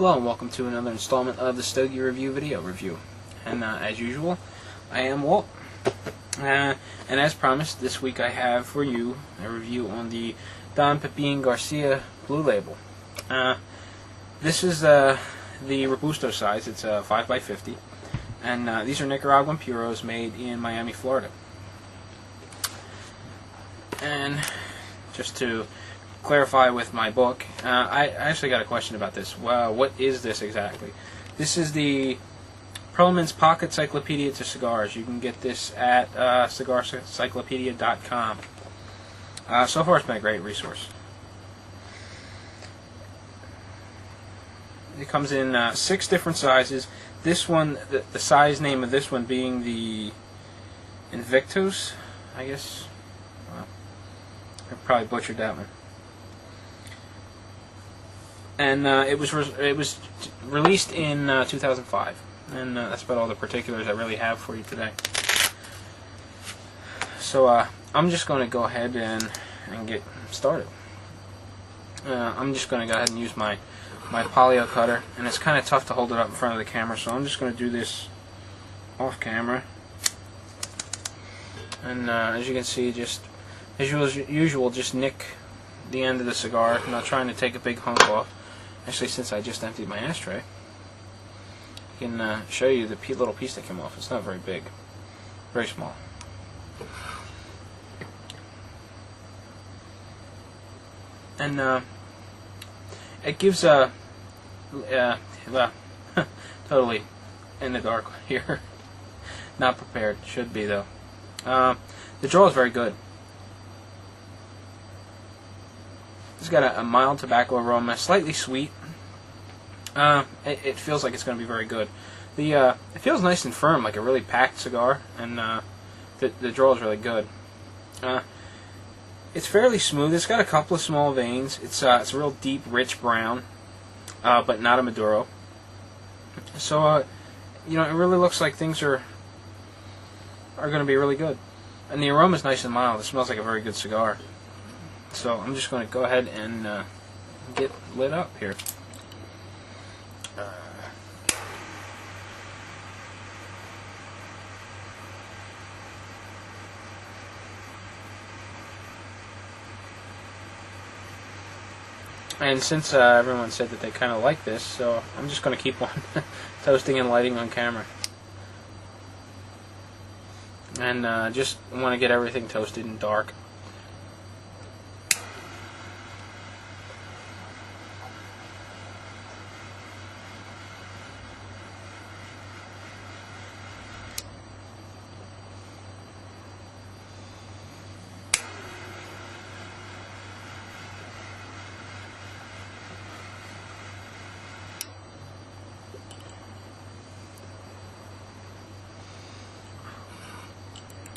Hello and welcome to another installment of the Stogie Review video review. And as usual, I am Walt. And as promised, this week I have for you a review on the Don Pepin Garcia Blue Label. This is the Robusto size. It's 5x50. And these are Nicaraguan Puros made in Miami, Florida. And just to clarify with my book, I actually got a question about this. Wow, what is this exactly? This is the Perelman's Pocket Cyclopedia to Cigars. You can get this at cigarcyclopedia.com. So far it's been a great resource. It comes in 6 different sizes. This one, the size name of this one being the Invictus, I guess. Well, I probably butchered that one. And it was released in 2005, and that's about all the particulars I really have for you today. So I'm just going to go ahead and get started. I'm just going to go ahead and use my polio cutter, and it's kind of tough to hold it up in front of the camera, so I'm just going to do this off camera. And as you can see, just as usual, just nick the end of the cigar. I'm not trying to take a big hunk off. Actually, since I just emptied my ashtray, I can show you the little piece that came off. It's not very big, very small. And it gives well, totally in the dark here. Not prepared. Should be though. The draw is very good. It's got a mild tobacco aroma, slightly sweet. It feels like it's going to be very good. It feels nice and firm, like a really packed cigar, and the draw is really good. It's fairly smooth. It's got a couple of small veins. It's a real deep, rich brown, but not a Maduro. So you know, it really looks like things are going to be really good. And the aroma is nice and mild. It smells like a very good cigar. So I'm just going to go ahead and get lit up here. And since everyone said that they kind of like this, so I'm just going to keep on toasting and lighting on camera. And just want to get everything toasted and dark.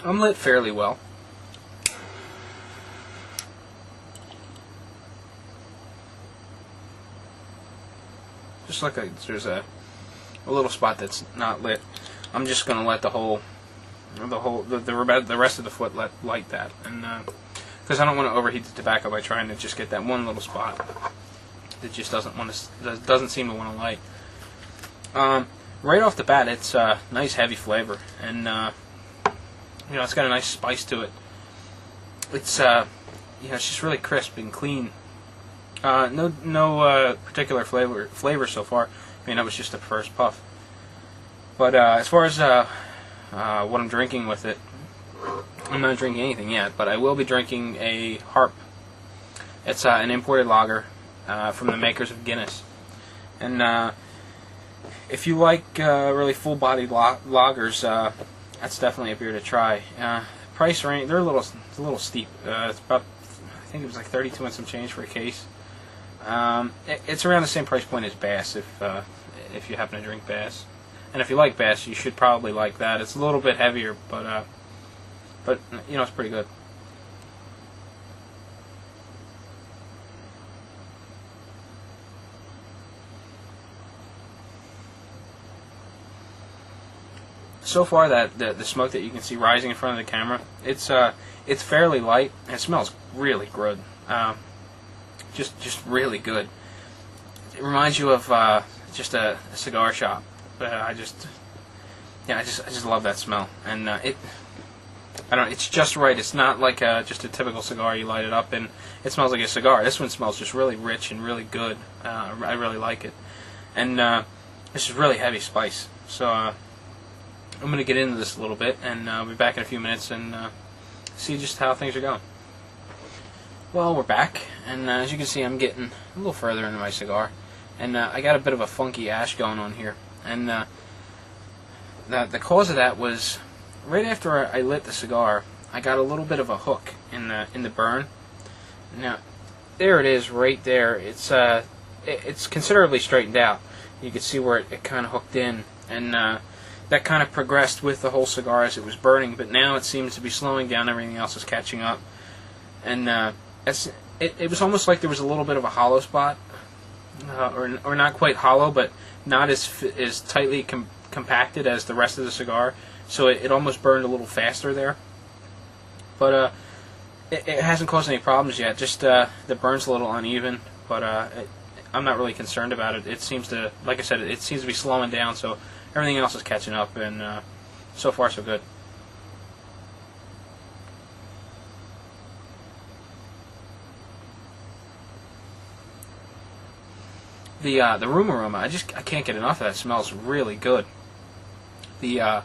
I'm lit fairly well. Just like there's a little spot that's not lit. I'm just gonna let the rest of the foot light that, and because I don't want to overheat the tobacco by trying to just get that one little spot that just doesn't seem to want to light. Right off the bat, it's a nice heavy flavor, and you know, it's got a nice spice to it. It's you know, it's just really crisp and clean. No particular flavor so far. I mean, that was just the first puff. But as far as what I'm drinking with it, I'm not drinking anything yet. But I will be drinking a Harp. It's an imported lager from the makers of Guinness. And if you like really full-bodied lagers, that's definitely a beer to try. Price range, they're a little steep. It's about, I think it was like 32 and some change for a case. It's around the same price point as Bass if you happen to drink Bass. And if you like Bass, you should probably like that. It's a little bit heavier, but you know, it's pretty good. So far, that the smoke that you can see rising in front of the camera, it's fairly light. And it smells really good, just really good. it reminds you of just a cigar shop. I just love that smell, and I don't. It's just right. It's not like just a typical cigar you light it up and it smells like a cigar. This one smells just really rich and really good. I really like it, and this is really heavy spice. So I'm going to get into this a little bit, and I'll be back in a few minutes and see just how things are going. Well, we're back, and as you can see, I'm getting a little further into my cigar, and I got a bit of a funky ash going on here, and the cause of that was right after I lit the cigar, I got a little bit of a hook in the burn. Now, there it is, right there. It's considerably straightened out. You can see where it kind of hooked in, and that kind of progressed with the whole cigar as it was burning. But now it seems to be slowing down. Everything else is catching up, and it was almost like there was a little bit of a hollow spot, or not quite hollow, but not as tightly compacted as the rest of the cigar. So it almost burned a little faster there. But it hasn't caused any problems yet. Just the burn's a little uneven, but I'm not really concerned about it. It seems to, like I said, it seems to be slowing down, so everything else is catching up, and so far so good. The room aroma, I can't get enough of that. It smells really good. The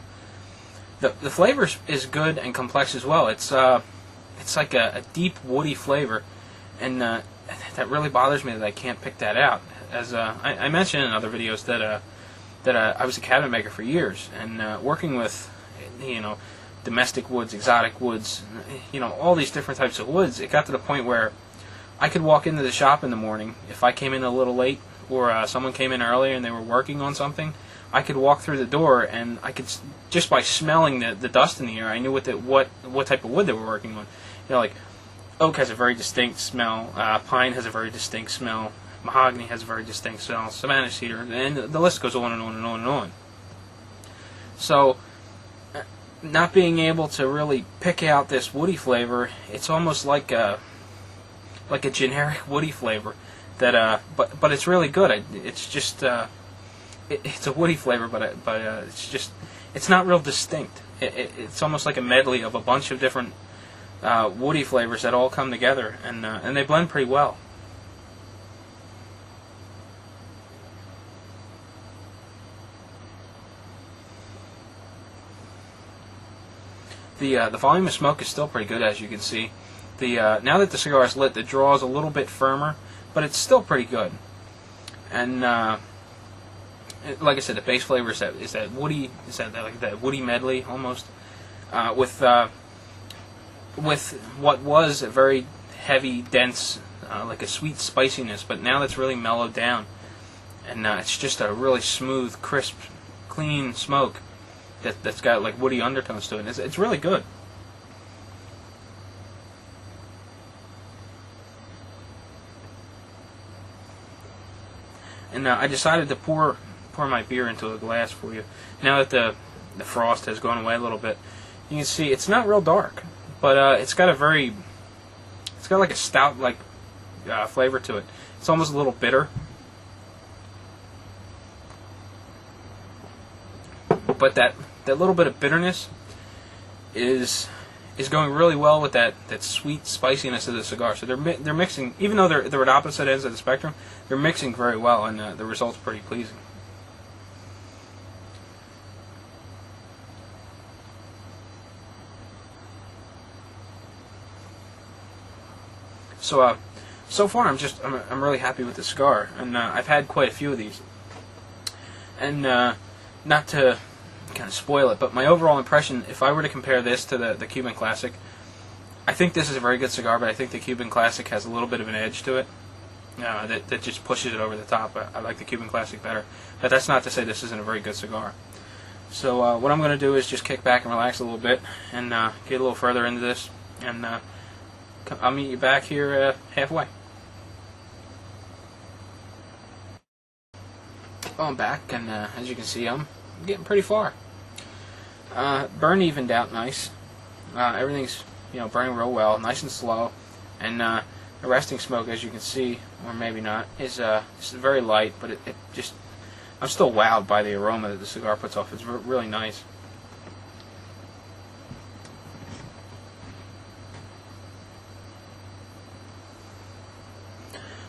flavor is good and complex as well. It's like a deep woody flavor, and that really bothers me that I can't pick that out. As I mentioned in other videos that I was a cabinet maker for years, and working with domestic woods, exotic woods, all these different types of woods. It got to the point where I could walk into the shop in the morning if I came in a little late, or someone came in earlier and they were working on something. I could walk through the door, and I could, just by smelling the dust in the air, I knew what type of wood they were working on. Like oak has a very distinct smell, pine has a very distinct smell, mahogany has a very distinct smell, Savannah cedar, and the list goes on and on and on and on. So, not being able to really pick out this woody flavor, it's almost like a generic woody flavor that, but it's really good. It's just. It's a woody flavor, but it's not real distinct. It's almost like a medley of a bunch of different woody flavors that all come together, and they blend pretty well. The volume of smoke is still pretty good, as you can see. Now that the cigar is lit, the draw is a little bit firmer, but it's still pretty good. And like I said, the base flavor is that woody, like that woody medley almost, with what was a very heavy, dense, like a sweet spiciness, but now that's really mellowed down, and it's just a really smooth, crisp, clean smoke that's got like woody undertones to it. It's really good. And I decided to pour my beer into a glass for you. Now that the frost has gone away a little bit, you can see it's not real dark, but it's got like a stout flavor to it. It's almost a little bitter, but that little bit of bitterness is going really well with that sweet spiciness of the cigar. So they're mixing, even though they're at opposite ends of the spectrum, they're mixing very well, and the result's pretty pleasing. So far I'm really happy with the cigar, and I've had quite a few of these. And not to kind of spoil it, but my overall impression, if I were to compare this to the Cuban Classic, I think this is a very good cigar, but I think the Cuban Classic has a little bit of an edge to it that just pushes it over the top. I like the Cuban Classic better, but that's not to say this isn't a very good cigar. So what I'm going to do is just kick back and relax a little bit and get a little further into this, and I'll meet you back here halfway. Well, I'm back, and as you can see, I'm getting pretty far. Burn evened out nice. Everything's burning real well, nice and slow, and The resting smoke, as you can see, or maybe not, is it's very light, but it just, I'm still wowed by the aroma that the cigar puts off. It's really nice.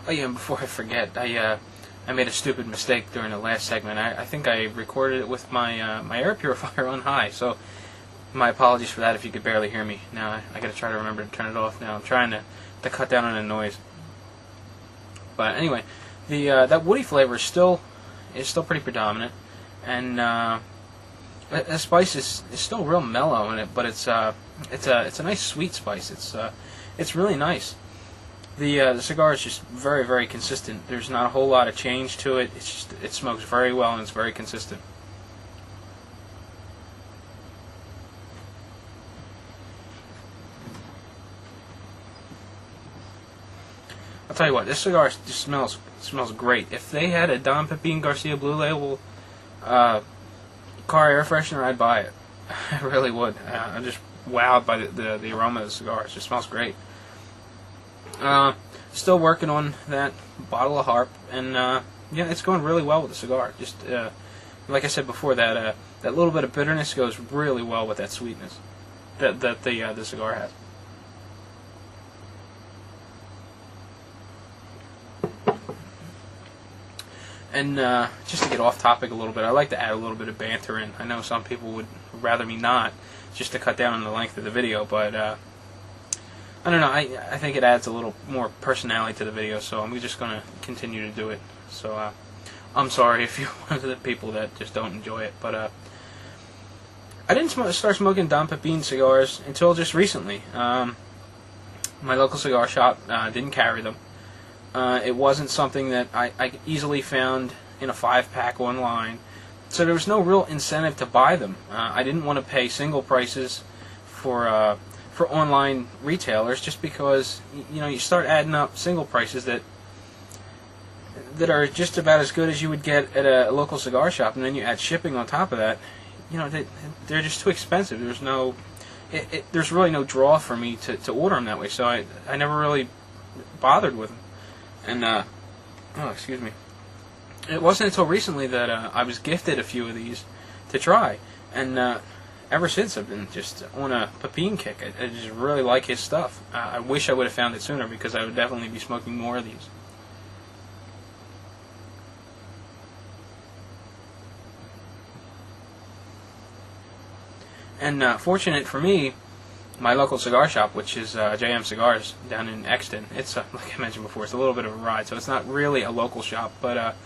Oh yeah, and before I forget, I made a stupid mistake during the last segment. I think I recorded it with my my air purifier on high, so my apologies for that if you could barely hear me. Now I gotta try to remember to turn it off now. I'm trying to cut down on the noise. But anyway, the that woody flavor is still pretty predominant, and the spice is still real mellow in it, but it's a nice sweet spice. It's really nice. The cigar is just very, very consistent. There's not a whole lot of change to it. It smokes very well and it's very consistent. I'll tell you what, this cigar just smells great. If they had a Don Pepin Garcia Blue Label car air freshener, I'd buy it. I really would. I'm just wowed by the aroma of the cigar. It just smells great. Still working on that bottle of Harp, and yeah, it's going really well with the cigar. Just like I said before, that little bit of bitterness goes really well with that sweetness that the cigar has. And just to get off topic a little bit, I like to add a little bit of banter in. I know some people would rather me not, just to cut down on the length of the video, but I don't know, I think it adds a little more personality to the video, so I'm just going to continue to do it. So I'm sorry if you're one of the people that just don't enjoy it, but I didn't start smoking Don Pepin cigars until just recently. My local cigar shop didn't carry them. It wasn't something that I easily found in a 5-pack online, so there was no real incentive to buy them. I didn't want to pay single prices for online retailers, just because you start adding up single prices that are just about as good as you would get at a local cigar shop, and then you add shipping on top of that. They're just too expensive. There's really no draw for me to order them that way, so I never really bothered with them. And excuse me. It wasn't until recently that I was gifted a few of these to try, and ever since I've been just on a Pepin kick. I just really like his stuff. I wish I would have found it sooner, because I would definitely be smoking more of these. And fortunate for me, my local cigar shop, which is JM Cigars down in Exton, it's like I mentioned before, it's a little bit of a ride, so it's not really a local shop, but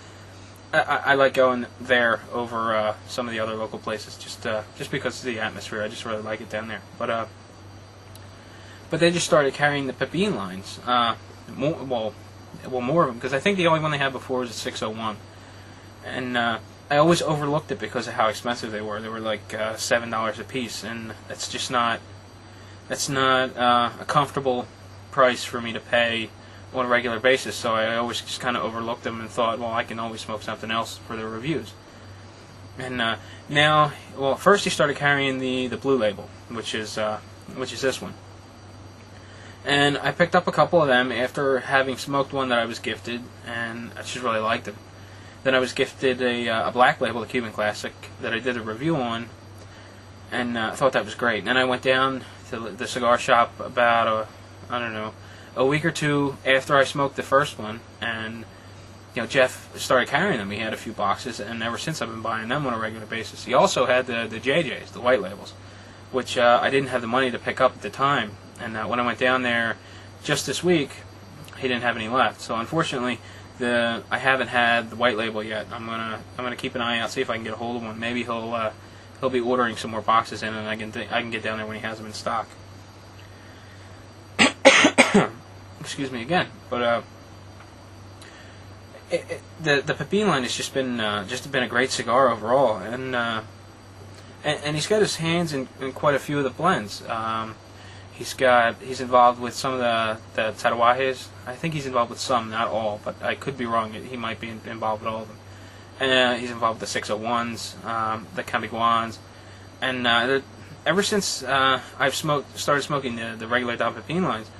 I like going there over some of the other local places, just because of the atmosphere. I just really like it down there. But they just started carrying the Pepin lines, more of them, because I think the only one they had before was a 601, and I always overlooked it because of how expensive they were. They were like $7 a piece, and that's just not. That's not a comfortable price for me to pay on a regular basis, so I always just kind of overlooked them and thought, well, I can always smoke something else for the reviews. And now, well, first he started carrying the Blue Label, which is this one. And I picked up a couple of them after having smoked one that I was gifted, and I just really liked it. Then I was gifted a Black Label, the Cuban Classic, that I did a review on, and I thought that was great. And then I went down to the cigar shop about a week or two after I smoked the first one, and Jeff started carrying them. He had a few boxes, and ever since I've been buying them on a regular basis. He also had the JJs, the white labels, which I didn't have the money to pick up at the time. And when I went down there just this week, he didn't have any left. So unfortunately, I haven't had the white label yet. I'm gonna keep an eye out, see if I can get a hold of one. Maybe he'll be ordering some more boxes in, and I can get down there when he has them in stock. Excuse me again, but the Pepin line has just been a great cigar overall, and he's got his hands in quite a few of the blends. He's involved with some of the Tatuajes. I think he's involved with some, not all, but I could be wrong. He might be involved with all of them. And he's involved with the 601s, the Camiguans, and ever since I've started smoking the regular Don Pepin lines,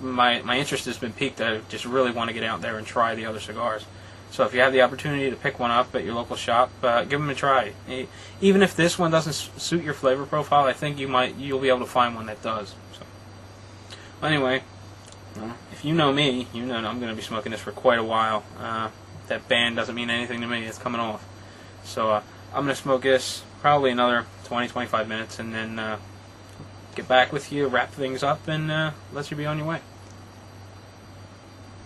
my interest has been piqued. I just really want to get out there and try the other cigars. So if you have the opportunity to pick one up at your local shop, give them a try. Even if this one doesn't suit your flavor profile, I think you'll be able to find one that does. So, anyway, if you know me, you know I'm going to be smoking this for quite a while. That band doesn't mean anything to me. It's coming off. So I'm going to smoke this probably another 20-25 minutes, and then get back with you, wrap things up, and let you be on your way.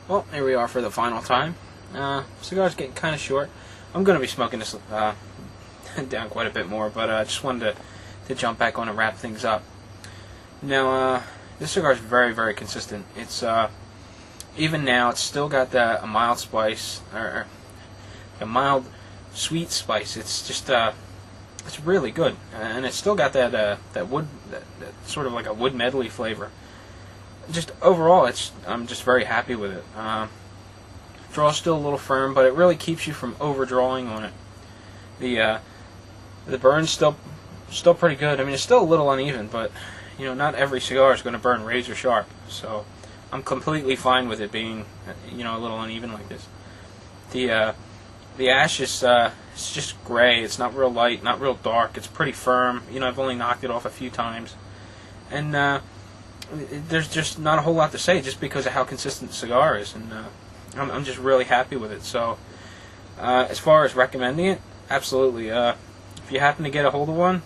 Well, here we are for the final time. Cigar's getting kind of short. I'm going to be smoking this down quite a bit more, but I just wanted to jump back on and wrap things up. Now, this cigar is very, very consistent. It's even now, it's still got a mild spice, or a mild sweet spice. It's just it's really good, and it's still got that wood, that sort of like a wood medley flavor. Just overall, I'm just very happy with it. Draw's still a little firm, but it really keeps you from overdrawing on it. The burn's still pretty good. I mean, it's still a little uneven, but not every cigar is going to burn razor sharp. So I'm completely fine with it being a little uneven like this. The ash is it's just gray. It's not real light, not real dark. It's pretty firm. I've only knocked it off a few times, and there's just not a whole lot to say just because of how consistent the cigar is, and I'm just really happy with it. So as far as recommending it, absolutely. If you happen to get a hold of one,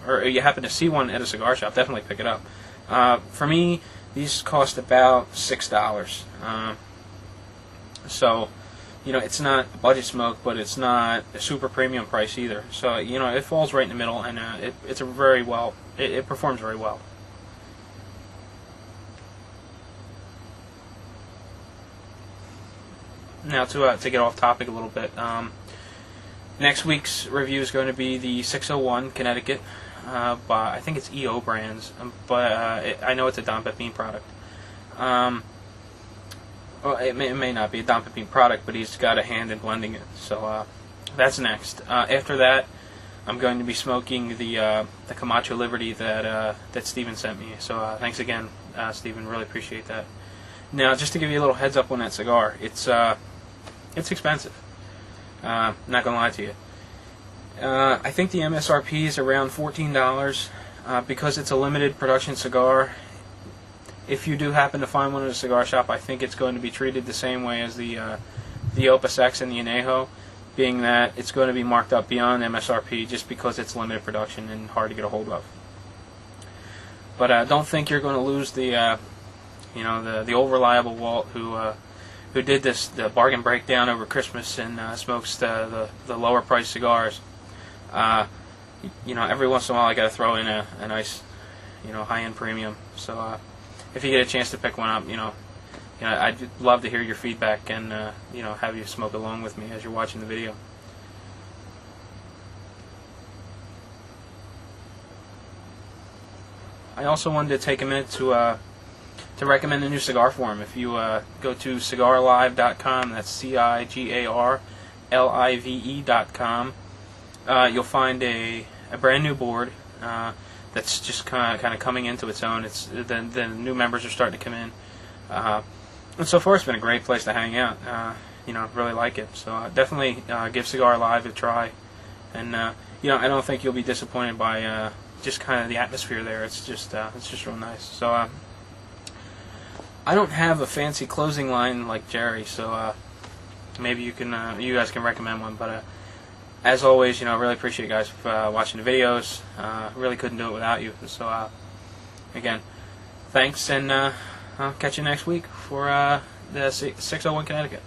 or you happen to see one at a cigar shop, definitely pick it up. For me, these cost about $6. So it's not a budget smoke, but it's not a super premium price either. So it falls right in the middle, and it's a very well. It performs very well. Now to get off topic a little bit, next week's review is going to be the 601 Connecticut by, I think it's EO Brands, but I know it's a Don Pepin product. Well, it may not be a Don Pepin product, but he's got a hand in blending it. So that's next. After that, I'm going to be smoking the Camacho Liberty that Steven sent me. So thanks again, Steven. Really appreciate that. Now, just to give you a little heads up on that cigar, it's expensive. Not gonna lie to you. I think the MSRP is around $14 because it's a limited production cigar. If you do happen to find one at a cigar shop, I think it's going to be treated the same way as the Opus X and the Añejo, being that it's going to be marked up beyond MSRP just because it's limited production and hard to get a hold of. But don't think you're going to lose the old reliable Walt who did the bargain breakdown over Christmas and smokes the lower price cigars. Every once in a while I got to throw in a nice high end premium. So if you get a chance to pick one up, I'd love to hear your feedback and have you smoke along with me as you're watching the video. I also wanted to take a minute to recommend a new cigar forum. If you go to cigarlive.com, that's cigarlive.com, you'll find a brand new board that's just kind of coming into its own. The new members are starting to come in, and so far it's been a great place to hang out. Really like it. So definitely give Cigar Live a try, and I don't think you'll be disappointed by just kind of the atmosphere there. It's just real nice. So I don't have a fancy closing line like Jerry, so maybe you guys can recommend one. But as always, really appreciate you guys watching the videos. Really couldn't do it without you. So again, thanks, and I'll catch you next week for the 601 Connecticut.